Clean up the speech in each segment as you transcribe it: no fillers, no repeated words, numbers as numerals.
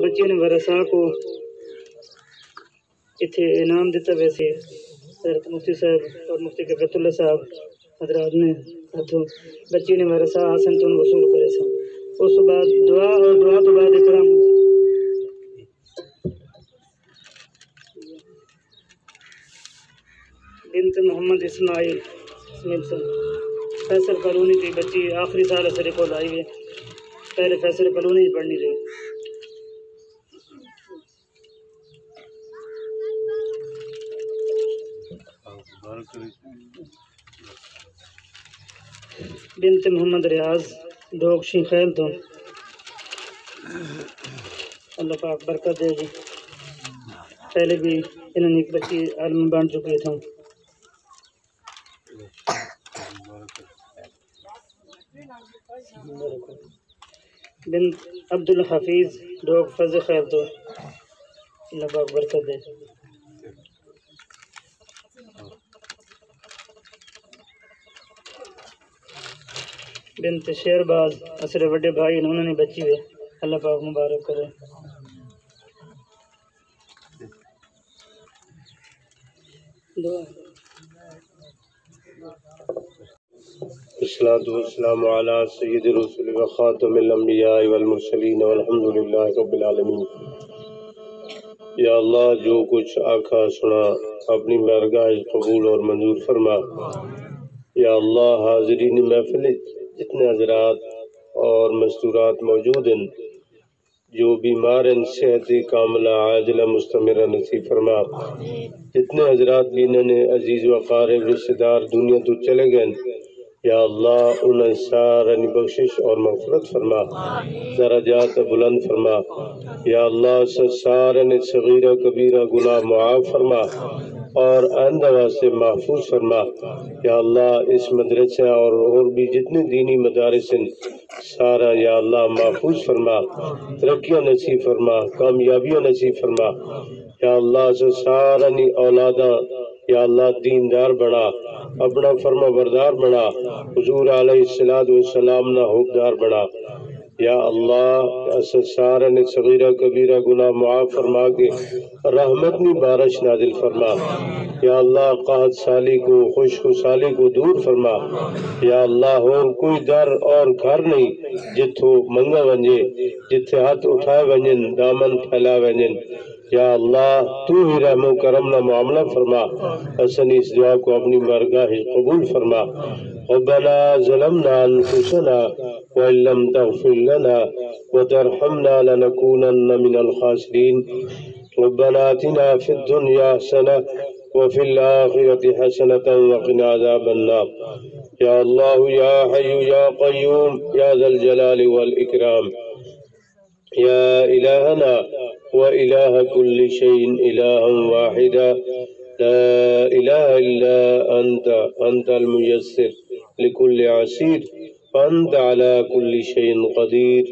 بچے نے ورثاء کو اتنے انعام دیتا ویسے حضرت مفتی صاحب اور مفتی کبرت اللہ صاحب حضرات نے ہاتھوں بچے نے ورثاء حسن تو وصول کرے سن اس بعد دعا اور دعا تو بعد اکرام بنت محمد اسماعیل فیصل کالونی کی بچی آخری سال اثر کو لائی ہے پہلے فیصل کالونی پڑھنی تھی بنت محمد ریاض ڈوکشی خیل تو اللہ پاک برکت دے جی پہلے بھی انہوں نے ایک بچی عالم بن چکے تھے بنت عبد الحفیظ ڈوک فض خیل تو اللہ پاک برکت دے بنت شیر باز اثر وڈے بھائی انہوں نے بچی ہوئے اللہ پاک مبارک کرے دعا الصلاة والسلام على سید رسول وخاتم الانبیاء والمرسلین والحمد للہ رب العالمین یا اللہ جو کچھ آکھا سنا اپنی بارگاہ قبول اور منظور فرما یا اللہ حاضرین محفل جتنے حضرات اور مستورات موجود ہیں جو بیمار ہیں صحت کاملہ عاجلہ مستمرہ نصیب فرما جتنے حضرات بھی انہوں نے عزیز و قارب رشتہ دار دنیا تو چلے گئے یا اللہ انہیں سارا بخشش اور مغفرت فرما درجات بلند فرما یا اللہ سارے صغیرہ کبیرہ گناہ معاف فرما اور آئندہ واسطے محفوظ فرما یا اللہ اس مدرسہ اور بھی جتنے دینی مدارس ہیں سارا یا اللہ محفوظ فرما ترقیاں نصیب فرما کامیابیاں نصیب فرما یا اللہ سارا اولاداں یا اللہ دیندار بنا اپنا فرما بردار بنا حضور علیہ السلام نہ حقدار بنا یا اللہ سارا صغیرہ کبیرہ گناہ معاف فرما کے رحمت میں بارش نازل فرما یا اللہ قحط سالی کو خشک سالی کو دور فرما یا اللہ اور کوئی در اور گھر نہیں جتھو منگا ونجے جتھے ہاتھ اٹھائے ونجن دامن پھیلا ونجن یا اللہ تو ہی رحم و کرم نہ معاملہ فرما حسن اس دعا کو اپنی بارگاہ قبول فرما ربنا ظلمنا انفسنا وان لم تغفر لنا وترحمنا لنكونن من الخاسرين ربنا آتنا في الدنيا حسنة وفي الآخرة حسنة وقنا عذاب النار يا الله يا حي يا قيوم يا ذا الجلال والإكرام يا إلهنا وإله كل شيء إلها واحدا لا إله إلا أنت الميسر لكل عسير أنت على كل شيء قدير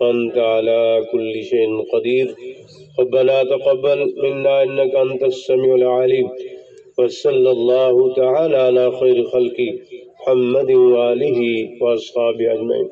أنت على كل شيء قدير ربنا تقبل منا إنك أنت السميع العليم وصلى الله تعالى على خير خلقه محمد وآله وأصحابه أجمعين